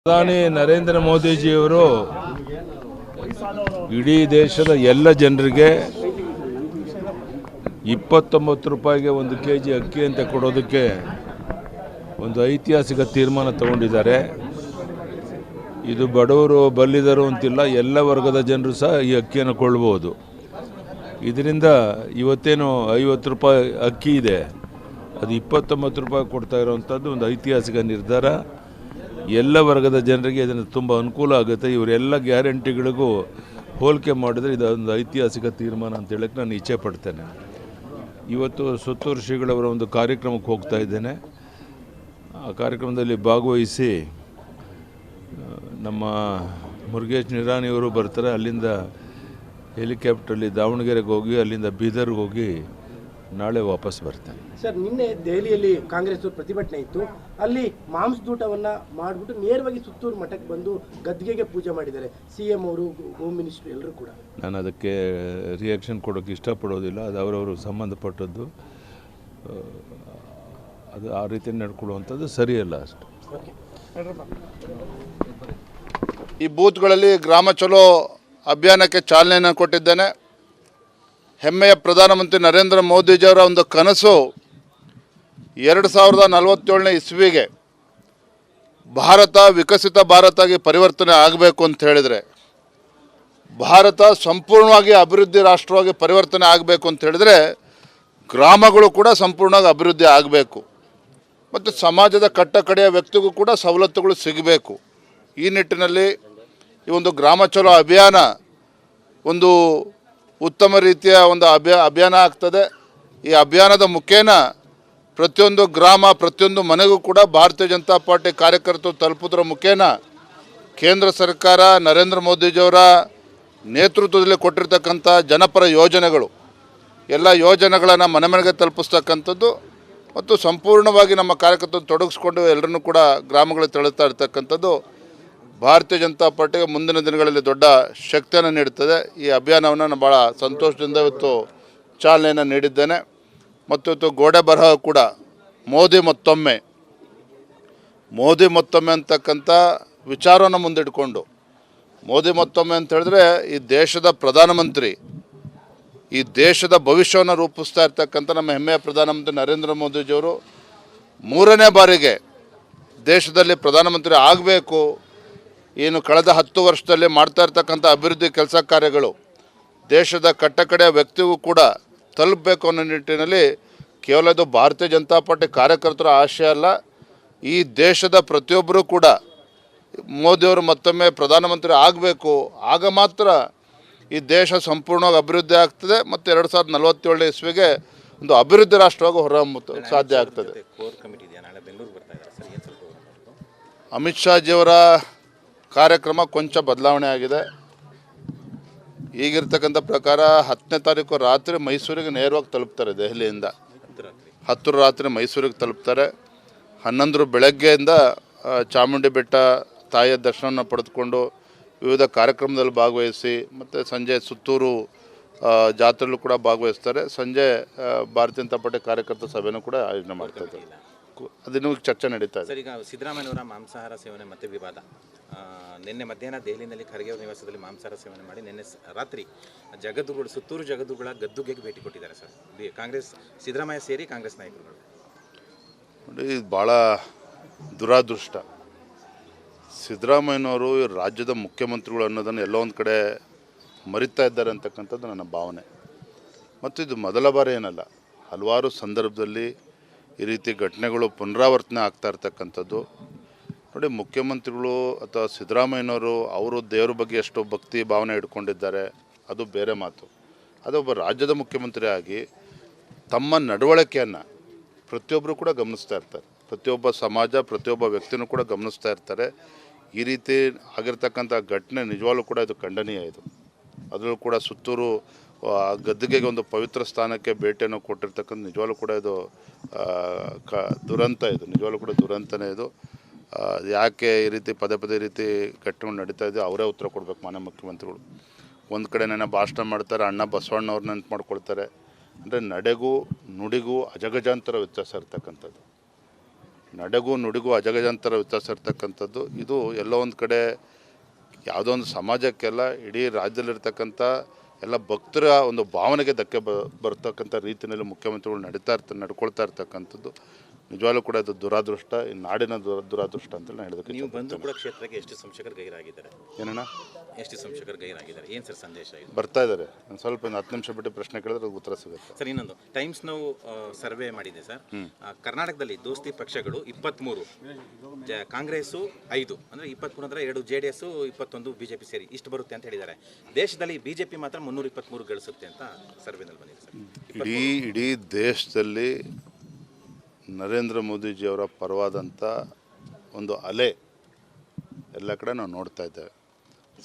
ಪ್ರಧಾನಿ ನರೇಂದ್ರ ಮೋದಿಜಿಯವರು ಇಡೀ ದೇಶದ ಎಲ್ಲ ಜನರಿಗೆ 29 ರೂಪಾಯಿಗೆ 1 ಕೆಜಿ ಅಕ್ಕಿ ಅಂತ ಕೊಡೋದಕ್ಕೆ ಒಂದು ಐತಿಹಾಸಿಕ ತೀರ್ಮಾನ ತಗೊಂಡಿದ್ದಾರೆ. ಇದು ಬಡವರು ಬಲ್ಲಿದರು ಅಂತಿಲ್ಲ, ಎಲ್ಲ ವರ್ಗದ ಜನರು ಸಹ ಈ ಅಕ್ಕಿಯನ್ನು ಕೊಳ್ಳಬಹುದು. ಇದರಿಂದ ಇವತ್ತೇನು 50 ರೂಪಾಯಿ ಅಕ್ಕಿ ಇದೆ, ಅದು 29 ರೂಪಾಯಿ ಕೊಡ್ತಾ ಇರೋವಂಥದ್ದು ಒಂದು ಐತಿಹಾಸಿಕ ನಿರ್ಧಾರ. ಎಲ್ಲ ವರ್ಗದ ಜನರಿಗೆ ಇದನ್ನು ತುಂಬ ಅನುಕೂಲ ಆಗುತ್ತೆ. ಇವರೆಲ್ಲ ಗ್ಯಾರಂಟಿಗಳಿಗೂ ಹೋಲಿಕೆ ಮಾಡಿದರೆ ಇದೊಂದು ಐತಿಹಾಸಿಕ ತೀರ್ಮಾನ ಅಂತ ಹೇಳಕ್ಕೆ ನಾನು ಇಚ್ಛೆ ಪಡ್ತೇನೆ. ಇವತ್ತು ಸುತ್ತೂರು ಶ್ರೀಗಳವರ ಒಂದು ಕಾರ್ಯಕ್ರಮಕ್ಕೆ ಹೋಗ್ತಾ ಇದ್ದೇನೆ. ಆ ಕಾರ್ಯಕ್ರಮದಲ್ಲಿ ಭಾಗವಹಿಸಿ ನಮ್ಮ ಮುರುಗೇಶ್ ನಿರಾಣಿಯವರು ಬರ್ತಾರೆ. ಅಲ್ಲಿಂದ ಹೆಲಿಕಾಪ್ಟ್ರಲ್ಲಿ ದಾವಣಗೆರೆಗೆ ಹೋಗಿ ಅಲ್ಲಿಂದ ಬೀದರ್ಗೆ ಹೋಗಿ ನಾಳೆ ವಾಪಸ್ ಬರ್ತೇನೆ. ಸರ್, ನಿನ್ನೆ ದೆಹಲಿಯಲ್ಲಿ ಕಾಂಗ್ರೆಸ್ ಪ್ರತಿಭಟನೆ ಇತ್ತು. ಅಲ್ಲಿ ಮಾಂಸದೂಟವನ್ನು ಮಾಡಿಬಿಟ್ಟು ನೇರವಾಗಿ ಸುತ್ತೂರು ಮಠಕ್ಕೆ ಬಂದು ಗದ್ಗೆಗೆ ಪೂಜೆ ಮಾಡಿದ್ದಾರೆ. CM ಅವರು, ಹೋಮ್ ಮಿನಿಸ್ಟರ್ ಎಲ್ಲರೂ ಕೂಡ. ನಾನು ಅದಕ್ಕೆ ರಿಯಾಕ್ಷನ್ ಕೊಡೋಕ್ಕೆ ಇಷ್ಟಪಡೋದಿಲ್ಲ. ಅದು ಅವರವರು ಸಂಬಂಧಪಟ್ಟದ್ದು. ಅದು ಆ ರೀತಿ ನಡ್ಕೊಳ್ಳುವಂಥದ್ದು ಸರಿಯಲ್ಲ ಅಷ್ಟು. ಈ ಬೂತ್ಗಳಲ್ಲಿ ಗ್ರಾಮ ಚಲೋ ಅಭಿಯಾನಕ್ಕೆ ಚಾಲನೆಯನ್ನು ಕೊಟ್ಟಿದ್ದೇನೆ. ಹೆಮ್ಮೆಯ ಪ್ರಧಾನಮಂತ್ರಿ ನರೇಂದ್ರ ಮೋದಿಜಿಯವರ ಒಂದು ಕನಸು 2047ನೇ ಇಸ್ವಿಗೆ ಭಾರತ ವಿಕಸಿತ ಭಾರತ ಆಗಿ ಪರಿವರ್ತನೆ ಆಗಬೇಕು ಅಂತ ಹೇಳಿದರೆ, ಭಾರತ ಸಂಪೂರ್ಣವಾಗಿ ಅಭಿವೃದ್ಧಿ ರಾಷ್ಟ್ರವಾಗಿ ಪರಿವರ್ತನೆ ಆಗಬೇಕು ಅಂತ ಹೇಳಿದರೆ ಗ್ರಾಮಗಳು ಕೂಡ ಸಂಪೂರ್ಣವಾಗಿ ಅಭಿವೃದ್ಧಿ ಆಗಬೇಕು ಮತ್ತು ಸಮಾಜದ ಕಟ್ಟಕಡೆಯ ವ್ಯಕ್ತಿಗೂ ಕೂಡ ಸವಲತ್ತುಗಳು ಸಿಗಬೇಕು. ಈ ನಿಟ್ಟಿನಲ್ಲಿ ಈ ಒಂದು ಗ್ರಾಮ ಚಲೋ ಅಭಿಯಾನ ಒಂದು ಉತ್ತಮ ರೀತಿಯ ಒಂದು ಅಭಿಯಾನ ಆಗ್ತದೆ. ಈ ಅಭಿಯಾನದ ಮುಖೇನ ಪ್ರತಿಯೊಂದು ಗ್ರಾಮ, ಪ್ರತಿಯೊಂದು ಮನೆಗೂ ಕೂಡ ಭಾರತೀಯ ಜನತಾ ಪಾರ್ಟಿ ಕಾರ್ಯಕರ್ತರು ತಲುಪುವುದರ ಮುಖೇನ ಕೇಂದ್ರ ಸರ್ಕಾರ ನರೇಂದ್ರ ಮೋದಿಜಿಯವರ ನೇತೃತ್ವದಲ್ಲಿ ಕೊಟ್ಟಿರ್ತಕ್ಕಂಥ ಜನಪರ ಯೋಜನೆಗಳು, ಎಲ್ಲ ಯೋಜನೆಗಳನ್ನು ಮನೆ ಮನೆಗೆ ತಲುಪಿಸ್ತಕ್ಕಂಥದ್ದು ಮತ್ತು ಸಂಪೂರ್ಣವಾಗಿ ನಮ್ಮ ಕಾರ್ಯಕರ್ತರು ತೊಡಗಿಸ್ಕೊಂಡು ಎಲ್ಲರನ್ನೂ ಕೂಡ ಗ್ರಾಮಗಳಿಗೆ ತೆರಳುತ್ತಾ ಇರ್ತಕ್ಕಂಥದ್ದು ಭಾರತೀಯ ಜನತಾ ಪಾರ್ಟಿಗೆ ಮುಂದಿನ ದಿನಗಳಲ್ಲಿ ದೊಡ್ಡ ಶಕ್ತಿಯನ್ನು ನೀಡುತ್ತದೆ. ಈ ಅಭಿಯಾನವನ್ನು ನಾನು ಭಾಳ ಸಂತೋಷದಿಂದ ಇವತ್ತು ಚಾಲನೆಯನ್ನು ನೀಡಿದ್ದೇನೆ. ಮತ್ತು ಇವತ್ತು ಗೋಡೆ ಬರಹ ಕೂಡ ಮೋದಿ ಮತ್ತೊಮ್ಮೆ ಅಂತಕ್ಕಂಥ ವಿಚಾರವನ್ನು ಮುಂದಿಟ್ಕೊಂಡು, ಮೋದಿ ಮತ್ತೊಮ್ಮೆ ಅಂತ ಹೇಳಿದ್ರೆ ಈ ದೇಶದ ಪ್ರಧಾನಮಂತ್ರಿ, ಈ ದೇಶದ ಭವಿಷ್ಯವನ್ನು ರೂಪಿಸ್ತಾ ಇರ್ತಕ್ಕಂಥ ನಮ್ಮ ಹೆಮ್ಮೆಯ ಪ್ರಧಾನಮಂತ್ರಿ ನರೇಂದ್ರ ಮೋದಿಜಿಯವರು 3ನೇ ಬಾರಿಗೆ ದೇಶದಲ್ಲಿ ಪ್ರಧಾನಮಂತ್ರಿ ಆಗಬೇಕು. ಏನು ಕಳೆದ 10 ವರ್ಷದಲ್ಲಿ ಮಾಡ್ತಾ ಇರ್ತಕ್ಕಂಥ ಅಭಿವೃದ್ಧಿ ಕೆಲಸ ಕಾರ್ಯಗಳು ದೇಶದ ಕಟ್ಟಕಡೆಯ ವ್ಯಕ್ತಿಗೂ ಕೂಡ ತಲುಪಬೇಕು ಅನ್ನೋ ನಿಟ್ಟಿನಲ್ಲಿ ಕೇವಲ ಇದು ಭಾರತೀಯ ಜನತಾ ಪಾರ್ಟಿ ಕಾರ್ಯಕರ್ತರ ಆಶಯ ಅಲ್ಲ, ಈ ದೇಶದ ಪ್ರತಿಯೊಬ್ಬರೂ ಕೂಡ ಮೋದಿಯವರು ಮತ್ತೊಮ್ಮೆ ಪ್ರಧಾನಮಂತ್ರಿ ಆಗಬೇಕು. ಆಗ ಮಾತ್ರ ಈ ದೇಶ ಸಂಪೂರ್ಣವಾಗಿ ಅಭಿವೃದ್ಧಿ ಆಗ್ತದೆ ಮತ್ತು 2047ನೇ ಇಸ್ವಿಗೆ ಒಂದು ಅಭಿವೃದ್ಧಿ ರಾಷ್ಟ್ರವಾಗಿ ಹೊರಹೊಮ್ಮಲು ಸಾಧ್ಯ ಆಗ್ತದೆ. ಅಮಿತ್ ಶಾಜಿಯವರ ಕಾರ್ಯಕ್ರಮ ಕೊಂಚ ಬದಲಾವಣೆ ಆಗಿದೆ. ಈಗಿರ್ತಕ್ಕಂಥ ಪ್ರಕಾರ 10ನೇ ತಾರೀಕು ರಾತ್ರಿ ಮೈಸೂರಿಗೆ ನೇರವಾಗಿ ತಲುಪ್ತಾರೆ. ದೆಹಲಿಯಿಂದ 10 ರಾತ್ರಿ ಮೈಸೂರಿಗೆ ತಲುಪ್ತಾರೆ. 11 ಬೆಳಗ್ಗೆಯಿಂದ ಚಾಮುಂಡಿ ಬೆಟ್ಟ ತಾಯಿಯ ದರ್ಶನವನ್ನು ಪಡೆದುಕೊಂಡು ವಿವಿಧ ಕಾರ್ಯಕ್ರಮದಲ್ಲಿ ಭಾಗವಹಿಸಿ ಮತ್ತು ಸಂಜೆ ಸುತ್ತೂರು ಜಾತ್ರೆಯಲ್ಲೂ ಕೂಡ ಭಾಗವಹಿಸ್ತಾರೆ. ಸಂಜೆ ಭಾರತೀಯ ಜನತಾ ಪಾರ್ಟಿ ಕಾರ್ಯಕರ್ತ ಸಭೆಯೂ ಕೂಡ ಆಯೋಜನೆ ಮಾಡ್ತಾರೆ. ಅದನ್ನು ಚರ್ಚೆ ನಡೀತಾ ಇದೆ. ಸರ್, ಈಗ ಸಿದ್ದರಾಮಯ್ಯವರ ಮಾಂಸಾಹಾರ ಸೇವನೆ ಮತ್ತೆ ವಿವಾದ. ನಿನ್ನೆ ಮಧ್ಯಾಹ್ನ ದೆಹಲಿಯಲ್ಲಿ ಖರ್ಗೆ ನಿವಾಸದಲ್ಲಿ ಮಾಂಸಾಹಾರ ಸೇವನೆ ಮಾಡಿ ನಿನ್ನೆ ರಾತ್ರಿ ಜಗದ್ಗುರು, ಸುತ್ತೂರು ಜಗದ್ಗುರುಗಳ ಗದ್ದುಗೆಗೆ ಭೇಟಿ ಕೊಟ್ಟಿದ್ದಾರೆ. ಸರ್, ಕಾಂಗ್ರೆಸ್, ಸಿದ್ದರಾಮಯ್ಯ ಸೇರಿ ಕಾಂಗ್ರೆಸ್ ನಾಯಕರುಗಳು. ನೋಡಿ, ಭಾಳ ದುರಾದೃಷ್ಟ. ಸಿದ್ದರಾಮಯ್ಯನವರು ರಾಜ್ಯದ ಮುಖ್ಯಮಂತ್ರಿಗಳು ಅನ್ನೋದನ್ನು ಎಲ್ಲೋ ಒಂದು ಕಡೆ ಮರಿತಾ ಇದ್ದಾರೆ ಅಂತಕ್ಕಂಥದ್ದು ನನ್ನ ಭಾವನೆ. ಮತ್ತು ಇದು ಮೊದಲ ಬಾರಿ ಏನಲ್ಲ, ಹಲವಾರು ಸಂದರ್ಭದಲ್ಲಿ ಈ ರೀತಿ ಘಟನೆಗಳು ಪುನರಾವರ್ತನೆ ಆಗ್ತಾ ಇರ್ತಕ್ಕಂಥದ್ದು. ನೋಡಿ, ಮುಖ್ಯಮಂತ್ರಿಗಳು ಅಥವಾ ಸಿದ್ದರಾಮಯ್ಯನವರು ಅವರು ದೇವರ ಬಗ್ಗೆ ಎಷ್ಟೋ ಭಕ್ತಿ ಭಾವನೆ ಇಟ್ಕೊಂಡಿದ್ದಾರೆ, ಅದು ಬೇರೆ ಮಾತು. ಅದೊಬ್ಬ ರಾಜ್ಯದ ಮುಖ್ಯಮಂತ್ರಿ ಆಗಿ ತಮ್ಮ ನಡವಳಿಕೆಯನ್ನು ಪ್ರತಿಯೊಬ್ಬರು ಕೂಡ ಗಮನಿಸ್ತಾ ಇರ್ತಾರೆ. ಪ್ರತಿಯೊಬ್ಬ ಸಮಾಜ, ಪ್ರತಿಯೊಬ್ಬ ವ್ಯಕ್ತಿನೂ ಕೂಡ ಗಮನಿಸ್ತಾ ಇರ್ತಾರೆ. ಈ ರೀತಿ ಆಗಿರ್ತಕ್ಕಂಥ ಘಟನೆ ನಿಜವಾಗ್ಲೂ ಕೂಡ ಇದು ಖಂಡನೀಯ. ಇದು ಅದರಲ್ಲೂ ಕೂಡ ಸುತ್ತೂರು ಗದ್ದುಗೆಗೆ ಒಂದು ಪವಿತ್ರ ಸ್ಥಾನಕ್ಕೆ ಭೇಟಿಯನ್ನು ಕೊಟ್ಟಿರ್ತಕ್ಕಂಥ ನಿಜವಾಗ್ಲೂ ಕೂಡ ಇದು ದುರಂತ. ಇದು ನಿಜವಾಗ್ಲೂ ಕೂಡ ದುರಂತನೇ. ಇದು ಯಾಕೆ ಈ ರೀತಿ ಪದೇ ಈ ರೀತಿ ಘಟನೆಗಳು ನಡೀತಾ ಇದೆ, ಅವರೇ ಉತ್ತರ ಕೊಡಬೇಕು ಮಾನ್ಯ ಮುಖ್ಯಮಂತ್ರಿಗಳು. ಒಂದು ಕಡೆ ನೆನೆ ಭಾಷಣ ಮಾಡ್ತಾರೆ, ಅಣ್ಣ ಬಸವಣ್ಣವ್ರನ್ನ ನೆನಪು ಮಾಡ್ಕೊಳ್ತಾರೆ. ಅಂದರೆ ನಡೆಗೂ ನುಡಿಗೂ ಅಜಗಜಾಂತರ ವ್ಯತ್ಯಾಸ ಇರ್ತಕ್ಕಂಥದ್ದು. ನಡೆಗೂ ನುಡಿಗೂ ಅಜಗಜಾಂತರ ವ್ಯತ್ಯಾಸ ಇರ್ತಕ್ಕಂಥದ್ದು. ಇದು ಎಲ್ಲೋ ಒಂದು ಕಡೆ ಯಾವುದೋ ಒಂದು ಸಮಾಜಕ್ಕೆಲ್ಲ ಇಡೀ ರಾಜ್ಯದಲ್ಲಿರ್ತಕ್ಕಂಥ ಎಲ್ಲ ಭಕ್ತರ ಒಂದು ಭಾವನೆಗೆ ಧಕ್ಕೆ ಬರ್ತಕ್ಕಂಥ ರೀತಿಯಲ್ಲಿ ಮುಖ್ಯಮಂತ್ರಿಗಳು ನಡ್ಕೊಳ್ತಾ ಇರ್ತಕ್ಕಂಥದ್ದು ನಿಜವಾಗ್ಲೂ ಕೂಡ ಅದು ದುರಾದೃಷ್ಟ, ಈ ನಾಡಿನ ದುರಾದೃಷ್ಟ ಅಂತ ನಾನು ಹೇಳೋದಕ್ಕೆ. ನೀವು ಬಂದು ಕೂಡ ಕ್ಷೇತ್ರಕ್ಕೆ ಎಷ್ಟು ಸಂಶಕರು ಗೈರಾಗಿದ್ದಾರೆ? ಏನಣ್ಣ ಎಷ್ಟು ಸಂಶಕರು ಗೈರಾಗಿದ್ದಾರೆ? ಏನು ಸರ್ ಸಂದೇಶ ಇದೆ? ಬರ್ತಾ ಇದ್ದಾರೆ. ಸ್ವಲ್ಪ 10 ನಿಮಿಷ ಬಿಟ್ಟು ಪ್ರಶ್ನೆ ಕೇಳಿದ್ರೆ ಉತ್ತರ ಸಿಗುತ್ತೆ. ಸರ್, ಇನ್ನೊಂದು ಟೈಮ್ಸ್ ನಾವು ಸರ್ವೆ ಮಾಡಿದೆ ಸರ್. ಕರ್ನಾಟಕದಲ್ಲಿ ದೋಸ್ತಿ ಪಕ್ಷಗಳು 23, ಕಾಂಗ್ರೆಸ್ಸು 5, ಅಂದರೆ 23 ಅಂದರೆ 2 JDS, 21 BJP ಸೇರಿ ಇಷ್ಟು ಬರುತ್ತೆ ಅಂತ ಹೇಳಿದ್ದಾರೆ. ದೇಶದಲ್ಲಿ BJP ಮಾತ್ರ 323 ಗಳಿಸುತ್ತೆ ಅಂತ ಸರ್ವೆನಲ್ಲಿ ಬಂದಿದೆ ಸರ್. ಇಡೀ ದೇಶದಲ್ಲಿ ನರೇಂದ್ರ ಮೋದಿಜಿಯವರ ಪರವಾದಂಥ ಒಂದು ಅಲೆ ಎಲ್ಲ ಕಡೆ ನಾವು ನೋಡ್ತಾ ಇದ್ದೇವೆ.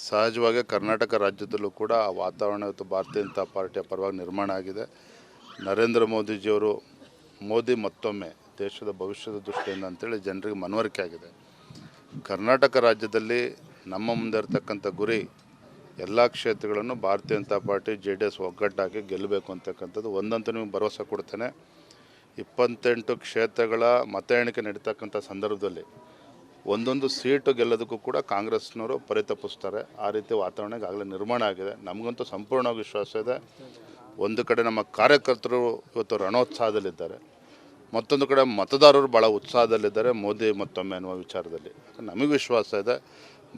ಸಹಜವಾಗಿ ಕರ್ನಾಟಕ ರಾಜ್ಯದಲ್ಲೂ ಕೂಡ ಆ ವಾತಾವರಣ ಇವತ್ತು ಭಾರತೀಯ ಜನತಾ ಪಾರ್ಟಿಯ ಪರವಾಗಿ ನಿರ್ಮಾಣ ಆಗಿದೆ. ನರೇಂದ್ರ ಮೋದಿಜಿಯವರು ಮೋದಿ ಮತ್ತೊಮ್ಮೆ ದೇಶದ ಭವಿಷ್ಯದ ದೃಷ್ಟಿಯಿಂದ ಅಂತೇಳಿ ಜನರಿಗೆ ಮನವರಿಕೆ ಆಗಿದೆ. ಕರ್ನಾಟಕ ರಾಜ್ಯದಲ್ಲಿ ನಮ್ಮ ಮುಂದೆ ಇರತಕ್ಕಂಥ ಗುರಿ ಎಲ್ಲ ಕ್ಷೇತ್ರಗಳನ್ನು ಭಾರತೀಯ ಜನತಾ ಪಾರ್ಟಿ JDS ಒಗ್ಗಟ್ಟಾಗಿ ಗೆಲ್ಲಬೇಕು ಅಂತಕ್ಕಂಥದ್ದು. ಒಂದಂತೂ ನಿಮಗೆ ಭರವಸೆ ಕೊಡ್ತೇನೆ, 28 ಕ್ಷೇತ್ರಗಳ ಮತ ಎಣಿಕೆ ನಡೀತಕ್ಕಂಥ ಸಂದರ್ಭದಲ್ಲಿ ಒಂದೊಂದು ಸೀಟು ಗೆಲ್ಲೋದಕ್ಕೂ ಕೂಡ ಕಾಂಗ್ರೆಸ್ನವರು ಪರಿತಪಿಸ್ತಾರೆ. ಆ ರೀತಿ ವಾತಾವರಣ ಈಗಾಗಲೇ ನಿರ್ಮಾಣ ಆಗಿದೆ. ನಮಗಂತೂ ಸಂಪೂರ್ಣವಾಗಿ ವಿಶ್ವಾಸ ಇದೆ. ಒಂದು ಕಡೆ ನಮ್ಮ ಕಾರ್ಯಕರ್ತರು ಇವತ್ತು ರಣೋತ್ಸಾಹದಲ್ಲಿದ್ದಾರೆ, ಮತ್ತೊಂದು ಕಡೆ ಮತದಾರರು ಭಾಳ ಉತ್ಸಾಹದಲ್ಲಿದ್ದಾರೆ ಮೋದಿ ಮತ್ತೊಮ್ಮೆ ಅನ್ನುವ ವಿಚಾರದಲ್ಲಿ. ನಮಗೆ ವಿಶ್ವಾಸ ಇದೆ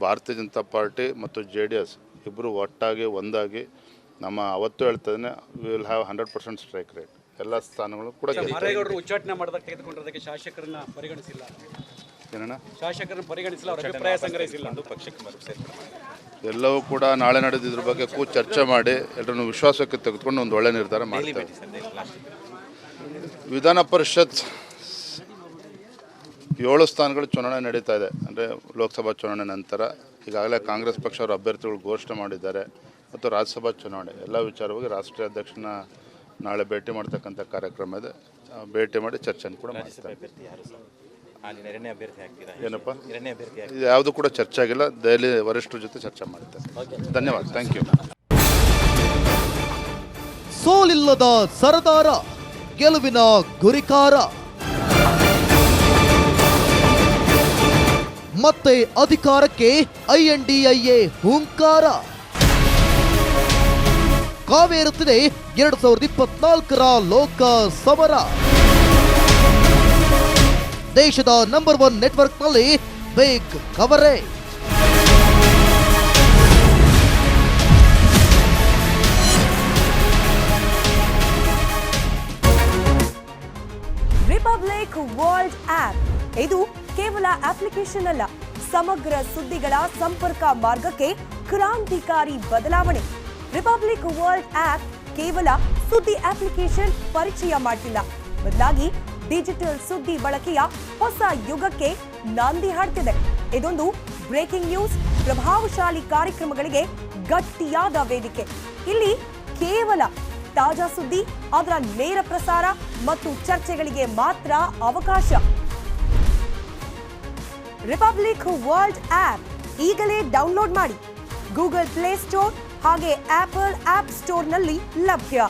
ಭಾರತೀಯ ಜನತಾ ಪಾರ್ಟಿ ಮತ್ತು JDS ಇಬ್ಬರು ಒಟ್ಟಾಗಿ ಒಂದಾಗಿ ನಮ್ಮ ಅವತ್ತು ಹೇಳ್ತಿದ್ದೇನೆ, we will have 100% strike rate. ಎಲ್ಲ ಸ್ಥಾನಗಳು ಕೂಡ ಉಚ್ಚಾಟನೆ ಮಾಡಿದಾಗ ತೆಗೆದುಕೊಂಡಿರೋದಕ್ಕೆ ಶಾಸಕರನ್ನ ಪರಿಗಣಿಸಿಲ್ಲ. ಏನಣ್ಣ? ಶಾಸಕರನ್ನ ಪರಿಗಣಿಸಿಲ್ಲ, ಅವರ ಅಭಿಪ್ರಾಯ ಸಂಗ್ರಹಿಸಿಲ್ಲ. ಎಲ್ಲವೂ ಕೂಡ ನಾಳೆ ನಡೆದಿದ್ರ ಬಗ್ಗೆ ಚರ್ಚೆ ಮಾಡಿ ಎಲ್ಲರನ್ನು ವಿಶ್ವಾಸಕ್ಕೆ ತೆಗೆದುಕೊಂಡು ಒಂದು ಒಳ್ಳೆ ನಿರ್ಧಾರ ಮಾಡ್ತಾರೆ. ವಿಧಾನ ಪರಿಷತ್ 7 ಸ್ಥಾನಗಳು ಚುನಾವಣೆ ನಡೀತಾ ಇದೆ. ಅಂದರೆ ಲೋಕಸಭಾ ಚುನಾವಣೆ ನಂತರ ಈಗಾಗಲೇ ಕಾಂಗ್ರೆಸ್ ಪಕ್ಷ ಅವರ ಅಭ್ಯರ್ಥಿಗಳು ಘೋಷಣೆ ಮಾಡಿದ್ದಾರೆ. ಮತ್ತು ರಾಜ್ಯಸಭಾ ಚುನಾವಣೆ ಎಲ್ಲ ವಿಚಾರವಾಗಿ ರಾಷ್ಟ್ರೀಯ ಅಧ್ಯಕ್ಷನ ನಾಳೆ ಭೇಟಿ ಮಾಡ್ತಕ್ಕಂಥ ಕಾರ್ಯಕ್ರಮ ಇದೆ. ಭೇಟಿ ಮಾಡಿ ಚರ್ಚೆಯನ್ನು ಕೂಡ ಮಾಡ್ತಾರೆ. ಏನಪ್ಪ ಇದು ಯಾವುದು ಕೂಡ ಚರ್ಚೆ ಆಗಿಲ್ಲ. ದೆಹಲಿ ವರಿಷ್ಠರ ಜೊತೆ ಚರ್ಚೆ ಮಾಡ್ತಾರೆ. ಧನ್ಯವಾದ. Thank you. ಸೋಲಿಲ್ಲದ ಸರದಾರ, ಗೆಲುವಿನ ಗುರಿಕಾರ, ಮತ್ತೆ ಅಧಿಕಾರಕ್ಕೆ INDIA ಹೂಂಕಾರ. ಕಾವೇರುತ್ತಿದೆ 2024ರ ಲೋಕ ಸಮರ. ದೇಶದ ನಂಬರ್ 1 ನೆಟ್ವರ್ಕ್ನಲ್ಲಿ big coverage. Republic world app ಇದು ಕೇವಲ ಅಪ್ಲಿಕೇಶನ್ ಅಲ್ಲ, ಸಮಗ್ರ ಸುದ್ದಿಗಳ ಸಂಪರ್ಕ ಮಾರ್ಗಕ್ಕೆ ಕ್ರಾಂತಿಕಾರಿ ಬದಲಾವಣೆ. ರಿಪಬ್ಲಿಕ್ ವರ್ಲ್ಡ್ ಆಪ್ ಕೇವಲ ಸುದ್ದಿ ಅಪ್ಲಿಕೇಶನ್ ಪರಿಚಯ ಮಾಡ್ತಿಲ್ಲ, ಬದಲಾಗಿ ಡಿಜಿಟಲ್ ಸುದ್ದಿ ಬಳಕೆಯ ಹೊಸ ಯುಗಕ್ಕೆ ನಾಂದಿ ಹಾಡ್ತಿದೆ. ಇದೊಂದು ಬ್ರೇಕಿಂಗ್ ನ್ಯೂಸ್, ಪ್ರಭಾವಶಾಲಿ ಕಾರ್ಯಕ್ರಮಗಳಿಗೆ ಗಟ್ಟಿಯಾದ ವೇದಿಕೆ. ಇಲ್ಲಿ ಕೇವಲ ತಾಜಾ ಸುದ್ದಿ, ಅದರ ನೇರ ಪ್ರಸಾರ ಮತ್ತು ಚರ್ಚೆಗಳಿಗೆ ಮಾತ್ರ ಅವಕಾಶ. ರಿಪಬ್ಲಿಕ್ ವರ್ಲ್ಡ್ ಆಪ್ ಈಗಲೇ ಡೌನ್ಲೋಡ್ ಮಾಡಿ. ಗೂಗಲ್ ಪ್ಲೇ ಸ್ಟೋರ್ ಹಾಗೆ ಆಪಲ್ ಆಪ್ ಸ್ಟೋರ್ನಲ್ಲಿ ಲಭ್ಯ.